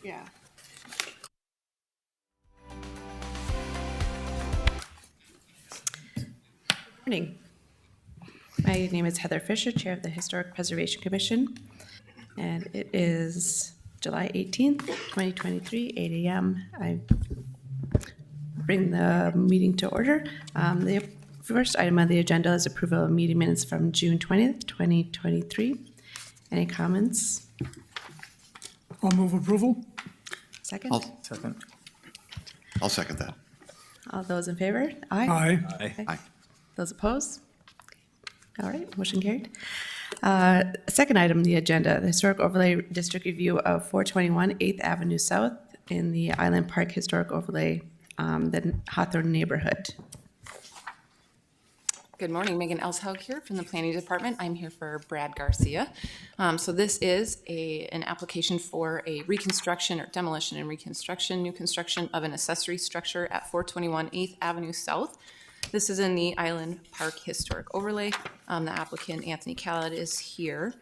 Yeah. Morning. My name is Heather Fisher, Chair of the Historic Preservation Commission, and it is July 18th, 2023, 8 a.m. I bring the meeting to order. The first item on the agenda is approval of meeting minutes from June 20th, 2023. Any comments? I'll move approval. Second? I'll second that. All those in favor? Aye. Aye. Aye. Those opposed? All right, motion carried. Second item on the agenda, the Historic Overlay District Review of 421 8th Avenue South in the Island Park Historic Overlay, the Hawthorne neighborhood. Good morning, Megan Elshaug here from the Planning Department. I'm here for Brad Garcia. So this is an application for a reconstruction or demolition and reconstruction, new construction of an accessory structure at 421 8th Avenue South. This is in the Island Park Historic Overlay. The applicant, Anthony Khaled, is here.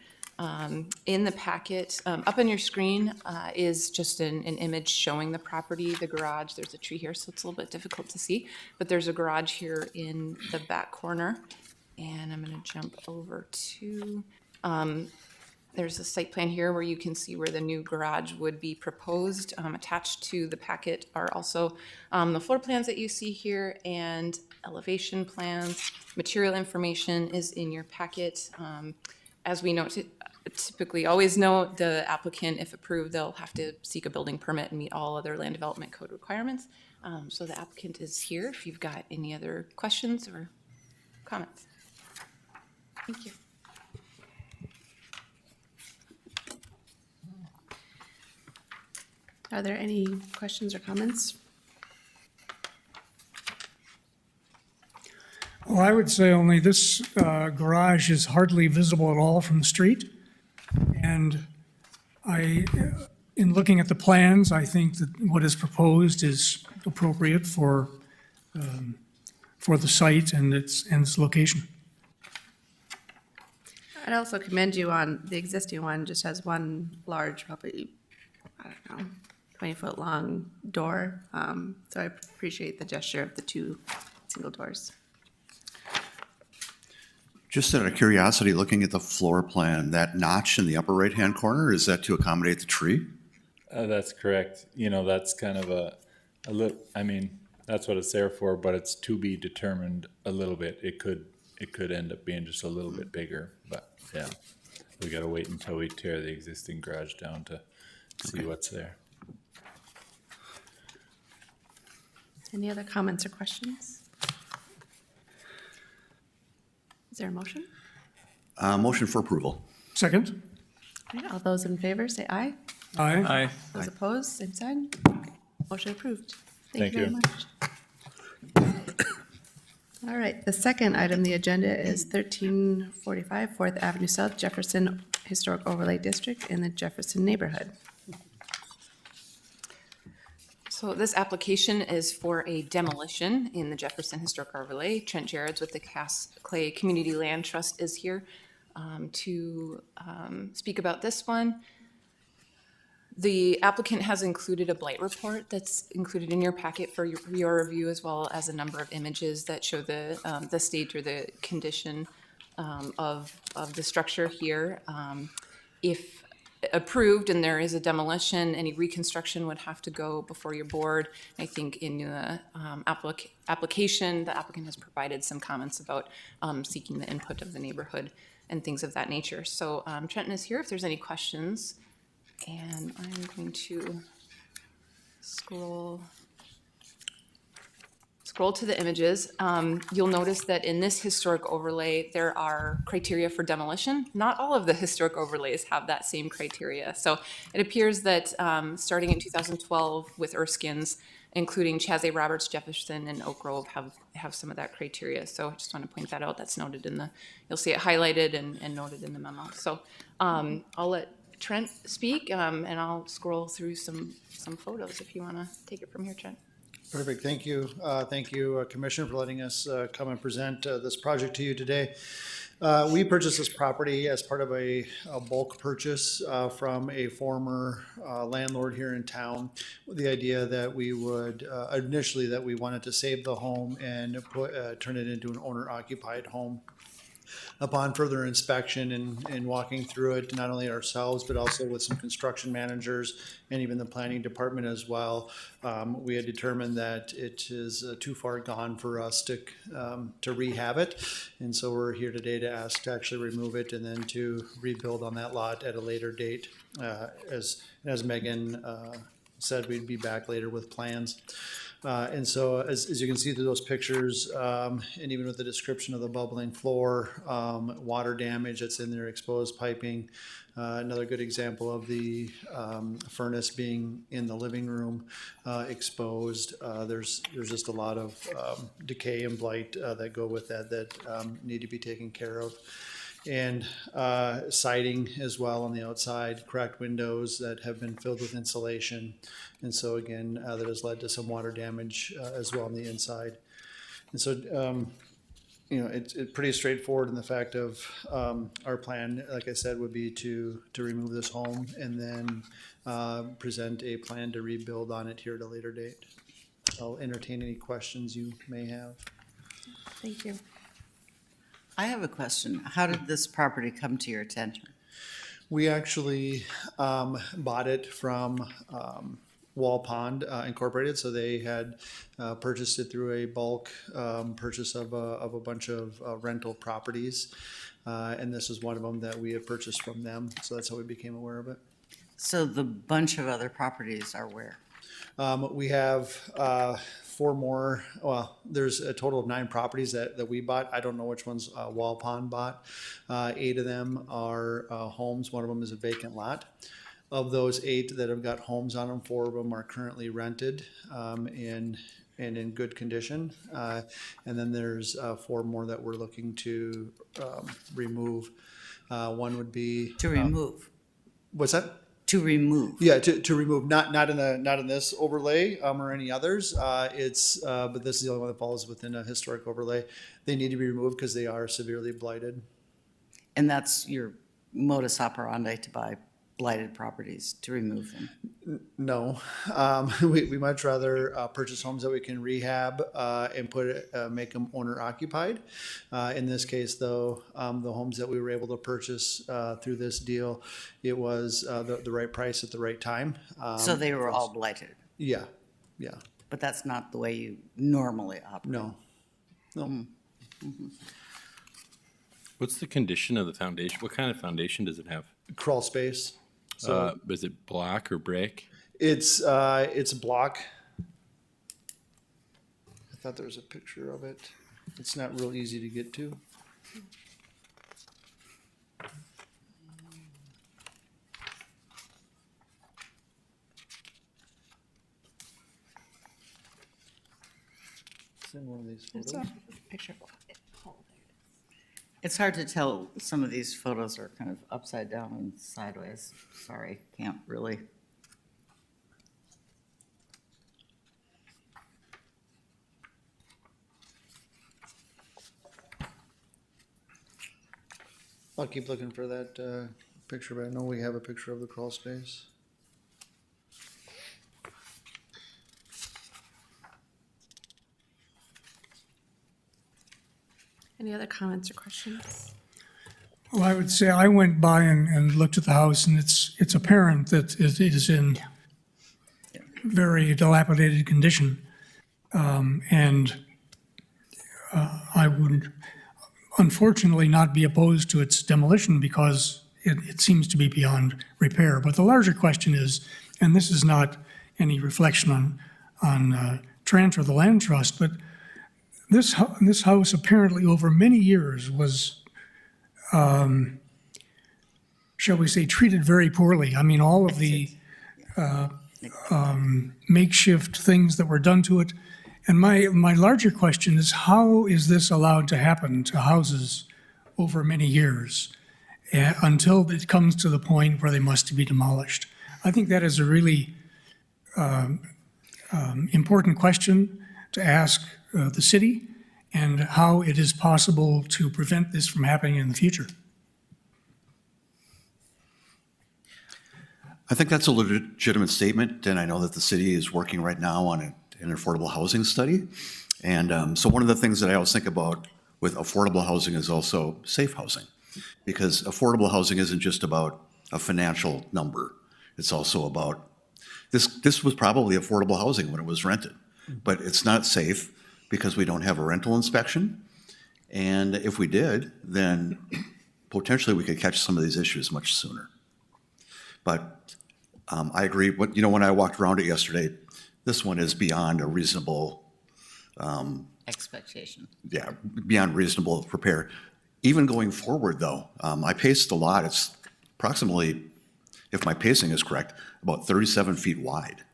In the packet, up on your screen is just an image showing the property, the garage. There's a tree here, so it's a little bit difficult to see, but there's a garage here in the back corner. And I'm gonna jump over to, there's a site plan here where you can see where the new garage would be proposed. Attached to the packet are also the floor plans that you see here and elevation plans. Material information is in your packet. As we typically always note, the applicant, if approved, they'll have to seek a building permit and meet all other land development code requirements. So the applicant is here if you've got any other questions or comments. Thank you. Are there any questions or comments? Well, I would say only this garage is hardly visible at all from the street. And in looking at the plans, I think that what is proposed is appropriate for the site and its location. I'd also commend you on the existing one, just has one large, probably, I don't know, 20-foot long door. So I appreciate the gesture of the two single doors. Just out of curiosity, looking at the floor plan, that notch in the upper right-hand corner, is that to accommodate the tree? That's correct. You know, that's kind of a little, I mean, that's what it's there for, but it's to be determined a little bit. It could end up being just a little bit bigger, but yeah. We gotta wait until we tear the existing garage down to see what's there. Any other comments or questions? Is there a motion? Motion for approval. Second? All right, all those in favor, say aye. Aye. Those opposed, same sign. Motion approved. Thank Thank you very you. much. All right, the second item on the agenda is 1345 4th Avenue South, Jefferson Historic Overlay District in the Jefferson neighborhood. So this application is for a demolition in the Jefferson Historic Overlay. Trent Jarrett's with the Cass Clay Community Land Trust is here to speak about this one. The applicant has included a blight report that's included in your packet for your review, as well as a number of images that show the state or the condition of the structure here. If approved and there is a demolition, any reconstruction would have to go before your board. I think in the application, the applicant has provided some comments about seeking the input of the neighborhood and things of that nature. So Trenton is here if there's any questions. And I'm going to scroll to the images. You'll notice that in this historic overlay, there are criteria for demolition. Not all of the historic overlays have that same criteria. So it appears that starting in 2012 with Erskine's, including Chazé Roberts, Jefferson, and Oak Grove have some of that criteria. So I just want to point that out. That's noted in you'll see it highlighted and noted in the memo. So I'll let Trent speak, and I'll scroll through some photos if you want to take it from here, Trent. Perfect. Thank you. Thank you, Commissioner, for letting us come and present this project to you today. We purchased this property as part of a bulk purchase from a former landlord here in town, with the idea that we would, initially, that we wanted to save the home and turn it into an owner-occupied home. Upon further inspection and walking through it, not only ourselves, but also with some construction managers and even the planning department as well, we had determined that it is too far gone for us to rehab it. And so we're here today to ask to actually remove it and then to rebuild on that lot at a later date. As Megan said, we'd be back later with plans. And so as you can see through those pictures, and even with the description of the bubbling floor, water damage that's in there, exposed piping, another good example of the furnace being in the living room, exposed. There's just a lot of decay and blight that go with that need to be taken care of. And siding as well on the outside, cracked windows that have been filled with insulation. And so again, that has led to some water damage as well on the inside. And so, it's pretty straightforward in the fact of our plan, like I said, would be to remove this home and then present a plan to rebuild on it here at a later date. I'll entertain any questions you may have. Thank you. I have a question. How did this property come to your attention? We actually bought it from Wall Pond Incorporated, so they had purchased it through a bulk purchase of a bunch of rental properties, and this is one of them that we had purchased from them, so that's how we became aware of it. So the bunch of other properties are where? We have 4 more, well, there's a total of 9 properties that we bought. I don't know which ones Wall Pond bought. 8 of them are homes. One of them is a vacant lot. Of those 8 that have got homes on them, 4 of them are currently rented and in good condition. And then there's 4 more that we're looking to remove. One would be. To remove? What's that? To remove? Yeah, to remove, not in this overlay or any others. But this is the only one that falls within a historic overlay. They need to be removed because they are severely blighted. And that's your modus operandi, to buy blighted properties, to remove them? No, we much rather purchase homes that we can rehab and make them owner occupied. In this case, though, the homes that we were able to purchase through this deal, it was the right price at the right time. So they were all blighted? Yeah. But that's not the way you normally operate? No. What's the condition of the foundation? What kind of foundation does it have? Crawl space. So Is it block or brick? it's a block. I thought there was a picture of it. It's not real easy to get to. It's in one of these It's photos. a picture. It's hard to tell. Some of these photos are kind of upside down and sideways. Sorry, can't really. I'll keep looking for that picture, but I know we have a picture of the crawl space. Any other comments or questions? Well, I would say I went by and looked at the house, and it's apparent that it is in very dilapidated condition. And I would unfortunately not be opposed to its demolition because it seems to be beyond repair. But the larger question is, and this is not any reflection on Trent or the Land Trust, but this house apparently over many years was, shall we say, treated very poorly. I mean, all of the makeshift things that were done to it. And my larger question is, how is this allowed to happen to houses over many years until it comes to the point where they must be demolished? I think that is a really important question to ask the city and how it is possible to prevent this from happening in the future. I think that's a legitimate statement, and I know that the city is working right now on an affordable housing study. And so one of the things that I always think about with affordable housing is also safe housing, because affordable housing isn't just about a financial number. It's also about, this was probably affordable housing when it was rented, but it's not safe because we don't have a rental inspection. And if we did, then potentially we could catch some of these issues much sooner. But I agree, when I walked around it yesterday, this one is beyond a reasonable, Expectation. beyond reasonable repair. Even going forward, though, I paced a lot. It's approximately, if my pacing is correct, about 37 feet wide.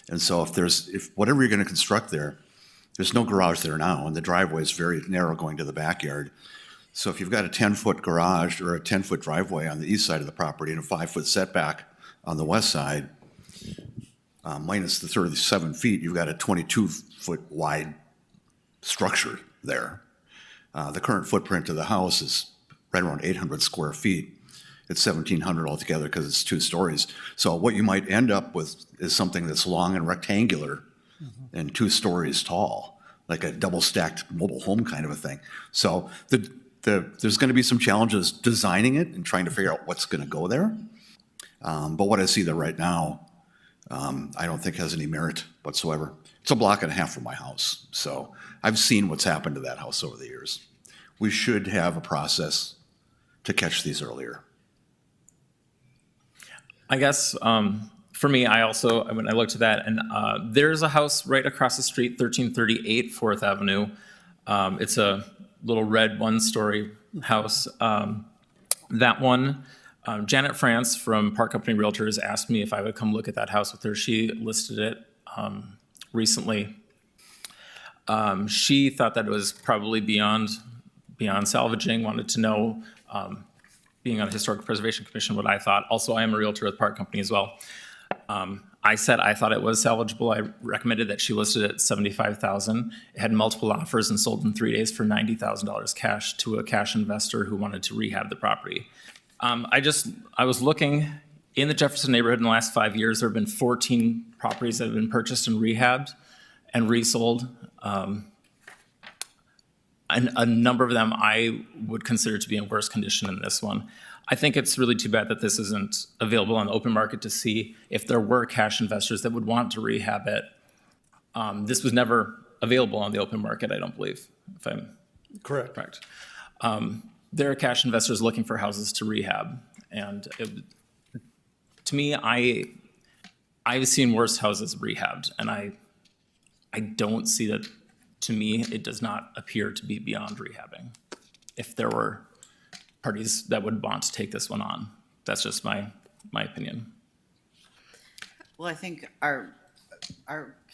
And so if whatever you're going to construct there's no garage there now, and the driveway is very narrow going to the backyard. So if you've got a 10-foot garage or a 10-foot driveway on the east side of the property and a 5-foot setback on the west side, minus the 37 feet, you've got a 22-foot wide structure there. The current footprint of the house is right around 800 square feet. It's 1,700 altogether because it's 2 stories. So what you might end up with is something that's long and rectangular and 2 stories tall, like a double-stacked mobile home kind of a thing. So there's going to be some challenges designing it and trying to figure out what's going to go there. But what I see there right now, I don't think has any merit whatsoever. It's a block and a half from my house. So I've seen what's happened to that house over the years. We should have a process to catch these earlier. I guess for me, when I looked at that, and there's a house right across the street, 1338 4th Avenue. It's a little red 1-story house. That one, Janet France from Park Company Realtors asked me if I would come look at that house with her. She listed it recently. She thought that it was probably beyond salvaging, wanted to know, being on the Historic Preservation Commission, what I thought. Also, I am a realtor at Park Company as well. I said I thought it was salvageable. I recommended that she listed it at $75,000. It had multiple offers and sold in 3 days for $90,000 cash to a cash investor who wanted to rehab the property. I was looking in the Jefferson neighborhood in the last 5 years. There have been 14 properties that have been purchased and rehabbed and resold. And a number of them I would consider to be in worse condition than this one. I think it's really too bad that this isn't available on the open market to see if there were cash investors that would want to rehab it. This was never available on the open market, I don't believe, if I'm correct. There are cash investors looking for houses to rehab. And to me, I've seen worse houses rehabbed, and I don't see that. To me, it does not appear to be beyond rehabbing. If there were parties that would want to take this one on, that's just my opinion. Well, I think our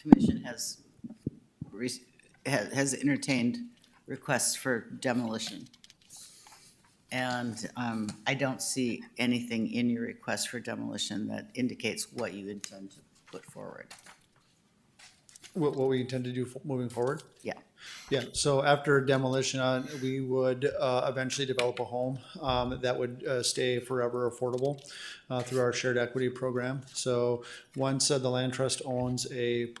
commission has entertained requests for demolition. And I don't see anything in your request for demolition that indicates what you intend to put forward. What we intend to do moving forward? Yeah. Yeah, so after demolition, we would eventually develop a home that would stay forever affordable through our shared equity program. So once the land trust owns a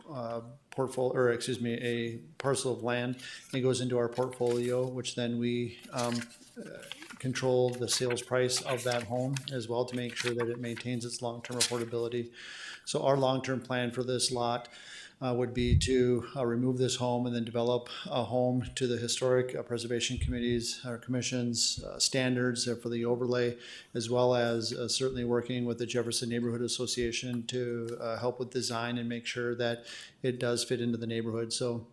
a parcel of land, it goes into our portfolio, which then we control the sales price of that home as well to make sure that it maintains its long-term affordability. So our long-term plan for this lot would be to remove this home and then develop a home to the Historic Preservation Committee's or Commission's standards for the overlay, as well as certainly working with the Jefferson Neighborhood Association to help with design and make sure that it does fit into the neighborhood. So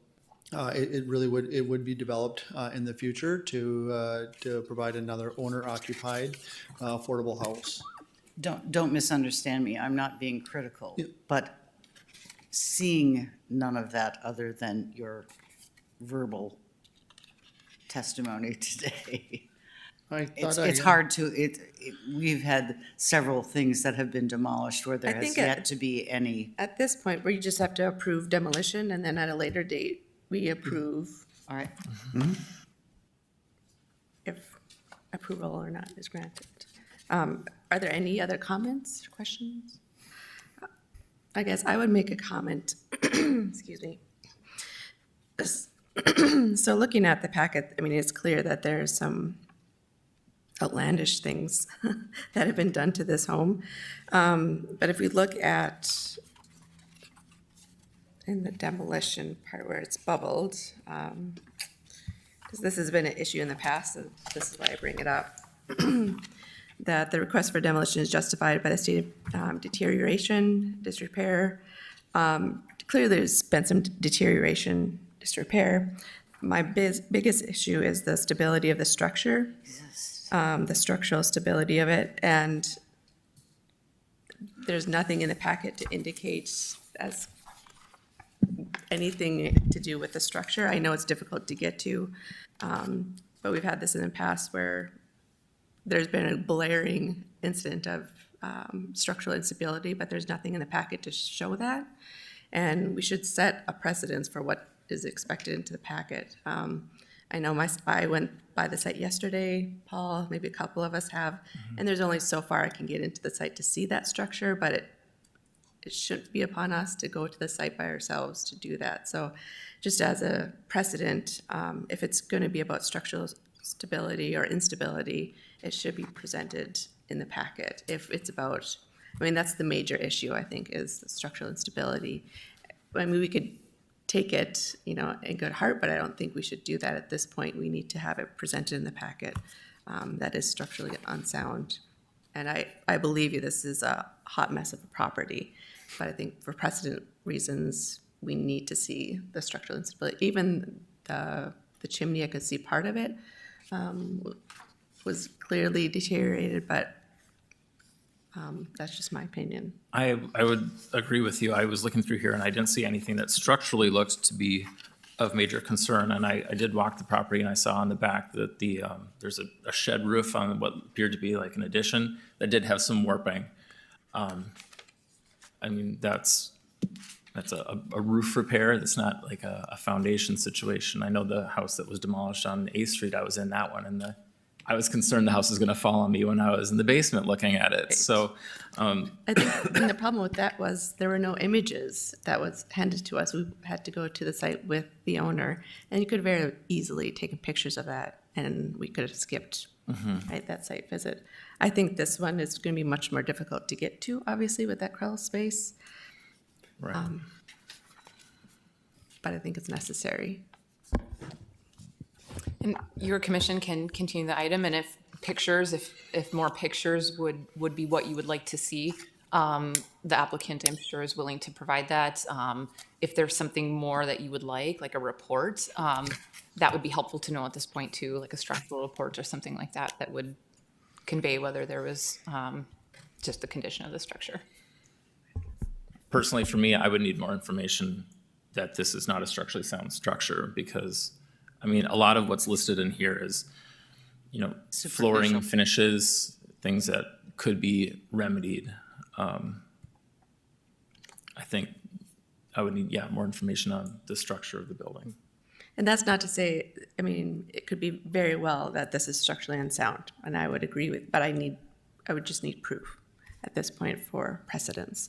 it would be developed in the future to provide another owner-occupied affordable house. Don't misunderstand me. I'm not being critical, but seeing none of that other than your verbal testimony today. It's hard to, we've had several things that have been demolished where there has yet to be any. At this point, where you just have to approve demolition, and then at a later date, we approve All right. if approval or not is granted. Are there any other comments, or questions? I guess I would make a comment, excuse me. So looking at the packet, I mean, it's clear that there's some outlandish things that have been done to this home. But if we look at in the demolition part where it's bubbled, because this has been an issue in the past, so this is why I bring it up, that the request for demolition is justified by the state of deterioration, disrepair. Clearly, there's been some deterioration, disrepair. My biggest issue is the stability of the structure, the structural stability of it, and there's nothing in the packet to indicate as anything to do with the structure. I know it's difficult to get to, but we've had this in the past where there's been a blaring incident of structural instability, but there's nothing in the packet to show that. And we should set a precedence for what is expected into the packet. I know I went by the site yesterday, Paul, maybe a couple of us have, and there's only so far I can get into the site to see that structure, but it shouldn't be upon us to go to the site by ourselves to do that. So just as a precedent, if it's going to be about structural stability or instability, it should be presented in the packet. If it's about, I mean, that's the major issue, I think, is the structural instability. I mean, we could take it, you know, in good heart, but I don't think we should do that at this point. We need to have it presented in the packet that is structurally unsound. And I believe you, this is a hot mess of a property, but I think for precedent reasons, we need to see the structural instability. Even the chimney, I could see part of it was clearly deteriorated, but that's just my opinion. I would agree with you. I was looking through here and I didn't see anything that structurally looked to be of major concern. And I did walk the property and I saw on the back that there's a shed roof on what appeared to be like an addition that did have some warping. I mean, that's a roof repair. That's not like a foundation situation. I know the house that was demolished on 8th Street, I was in that one, and I was concerned the house was going to fall on me when I was in the basement looking at it. So, I think and the problem with that was there were no images that was handed to us. We had to go to the site with the owner, and you could very easily taken pictures of that, and we could have skipped right, that site visit. I think this one is going to be much more difficult to get to, obviously, with that crawl space. right. But I think it's necessary. And your commission can continue the item, and if more pictures would be what you would like to see, the applicant, I'm sure, is willing to provide that. If there's something more that you would like a report, that would be helpful to know at this point too, like a structural report or something like that, that would convey whether there was just the condition of the structure. Personally, for me, I would need more information that this is not a structurally sound structure because, I mean, a lot of what's listed in here is, you know, flooring finishes, things that could be remedied. I think I would need, more information on the structure of the building. And that's not to say, I mean, it could be very well that this is structurally unsound, and I would agree with, but I would just need proof at this point for precedence.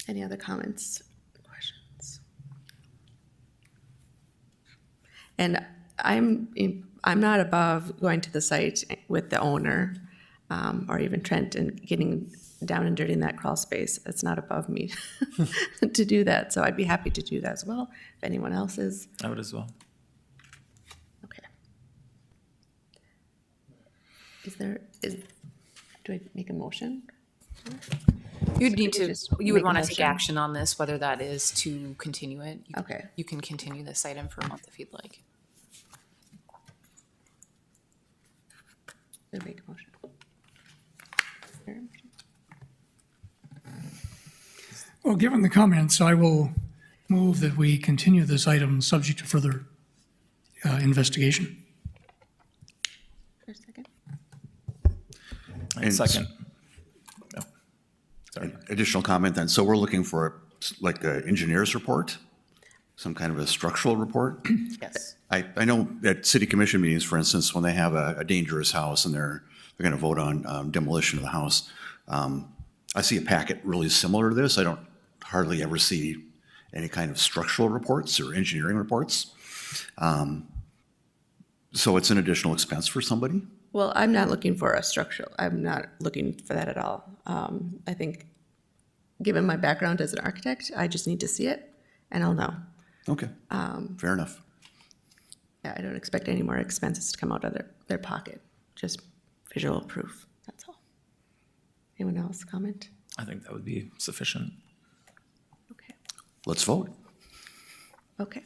Any other comments, questions? And I'm not above going to the site with the owner, or even Trent, and getting down and dirty in that crawl space. It's not above me to do that, so I'd be happy to do that as well, if anyone else is. I would as well. Okay. Do I make a motion? You'd need to, Just you would make a want to take motion. action on this, whether that is to continue it. Okay. You can continue this item for a month if you'd like. Do I make a motion? Is there a motion? Well, given the comments, I will move that we continue this item subject to further investigation. For a second? And Second. No. Sorry. Additional comment then, so we're looking for like an engineer's report? some kind of a structural report. Yes. I know at city commission meetings, for instance, when they have a dangerous house and they're going to vote on demolition of the house, I see a packet really similar to this. I don't hardly ever see any kind of structural reports or engineering reports. So it's an additional expense for somebody. Well, I'm not looking for a structural, I'm not looking for that at all. I think, given my background as an architect, I just need to see it and I'll know. Okay, fair enough. Yeah, I don't expect any more expenses to come out of their pocket, just visual proof, that's all. Anyone else comment? I think that would be sufficient. Okay, Let's vote. okay.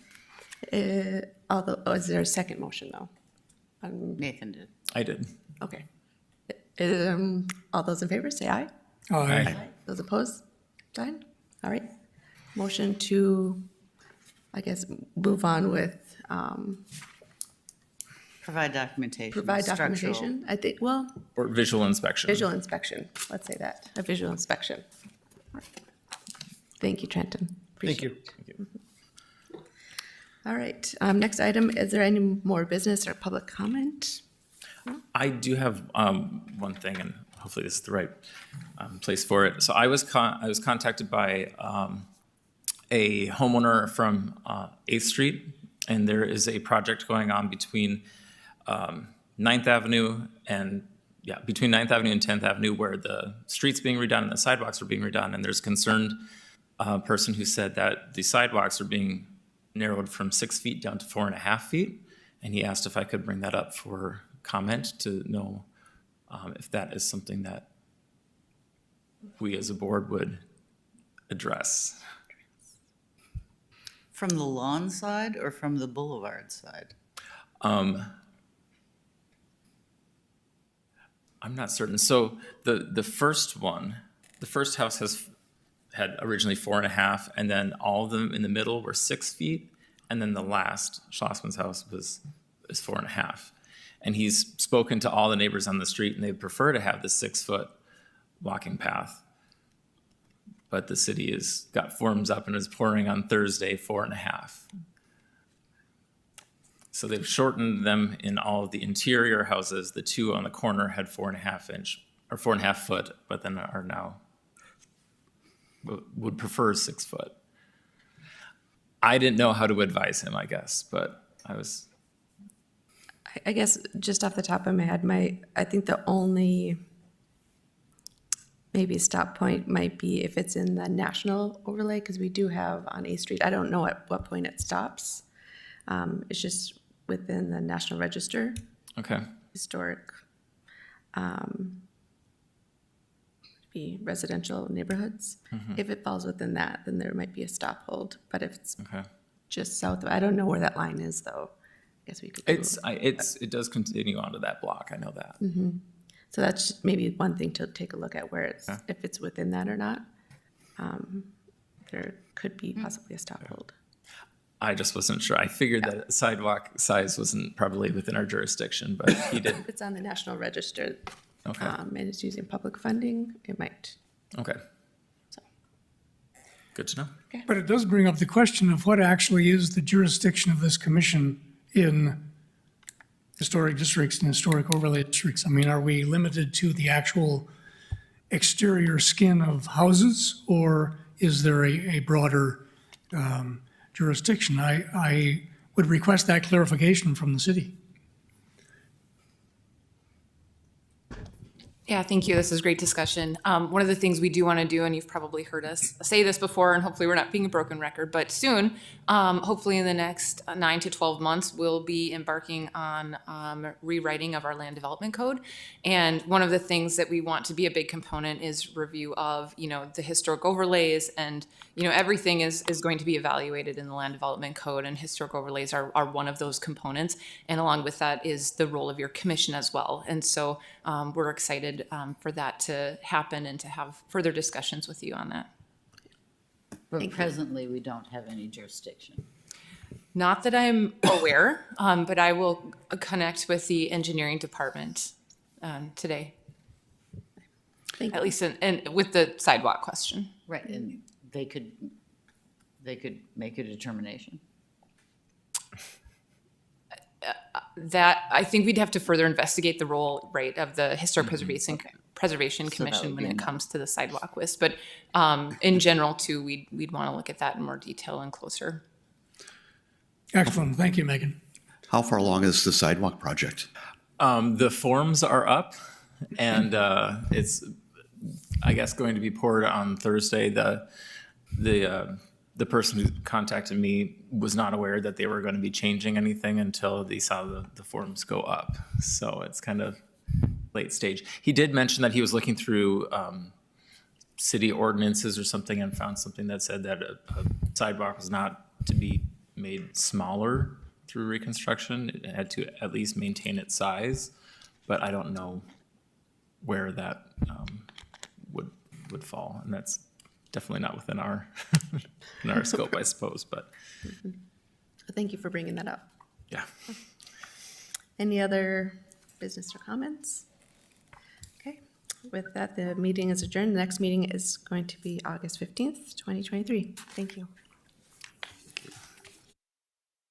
Although, is there a second motion though? Nathan did. I did. Okay. All those in favor, say aye. Aye. Those opposed, sign. All right. Motion to, I guess, move on with, Provide documentation. provide structural. documentation, I think, well, Or visual inspection. visual inspection, let's say that, a visual inspection. Thank you, Trenton. Thank you. All right, next item, is there any more business or public comment? I do have one thing, and hopefully this is the right place for it. So I was contacted by a homeowner from 8th Street, and there is a project going on between 9th Avenue and between 9th Avenue and 10th Avenue, where the street's being redone and the sidewalks are being redone. And there's a concerned person who said that the sidewalks are being narrowed from 6 feet down to 4.5 feet. And he asked if I could bring that up for comment to know if that is something that we as a board would address. From the lawn side or from the boulevard side? I'm not certain. So the first one, the first house had originally 4.5, and then all of them in the middle were 6 feet, and then the last Schlossman's house is 4.5. And he's spoken to all the neighbors on the street, and they prefer to have the 6-foot walking path. But the city has got forms up and is pouring on Thursday 4.5. So they've shortened them in all of the interior houses. The two on the corner had 4.5 inch or 4.5 foot, but then are now would prefer 6 foot. I didn't know how to advise him, I guess, but I guess just off the top of my head, I think the only maybe stop point might be if it's in the national overlay, because we do have on 8th Street, I don't know at what point it stops. It's just within the National Register, okay. historic, be residential neighborhoods. If it falls within that, then there might be a stop hold, but if it's Okay. just south of, I don't know where that line is though. I guess we could. Google. It does continue onto that block. I know that. So that's maybe one thing to take a look at where it's, Okay. if it's within that or not. There could be possibly a stop hold. I just wasn't sure. I figured that sidewalk size wasn't probably within our jurisdiction, but he did. If it's on the National Register, Okay. and it's using public funding, it might. Okay. So. Good to know. But it does bring up the question of what actually is the jurisdiction of this commission in historic districts and historic overlay districts. I mean, are we limited to the actual exterior skin of houses, or is there a broader jurisdiction? I would request that clarification from the city. Yeah, thank you. This is great discussion. One of the things we do want to do, and you've probably heard us say this before, and hopefully we're not being a broken record, but soon, hopefully in the next 9 to 12 months, we'll be embarking on rewriting of our land development code. And one of the things that we want to be a big component is review of, the historic overlays, and, everything is going to be evaluated in the land development code, and historic overlays are one of those components. And along with that is the role of your commission as well. And so we're excited for that to happen and to have further discussions with you on that. But presently, we don't have any jurisdiction. Not that I'm aware, but I will connect with the engineering department today, Thank at you. least and with the sidewalk question. Right, and they could they could make a determination. That, I think we'd have to further investigate the role, right, of the Historic Preservation that Commission would when be it enough. comes to the sidewalk list. But in general, too, we'd want to look at that in more detail and closer. Excellent. Thank you, Megan. How far along is the sidewalk project? The forms are up, and it's, I guess, going to be poured on Thursday. The person who contacted me was not aware that they were going to be changing anything until they saw the forms go up. So it's kind of late stage. He did mention that he was looking through city ordinances or something and found something that said that a sidewalk was not to be made smaller through reconstruction. It had to at least maintain its size, but I don't know where that would fall, and that's definitely not within our in our scope, I suppose. But Thank you for bringing that up. yeah. Any other business or comments? Okay, with that, the meeting is adjourned. The next meeting is going to be August 15th, 2023. Thank you.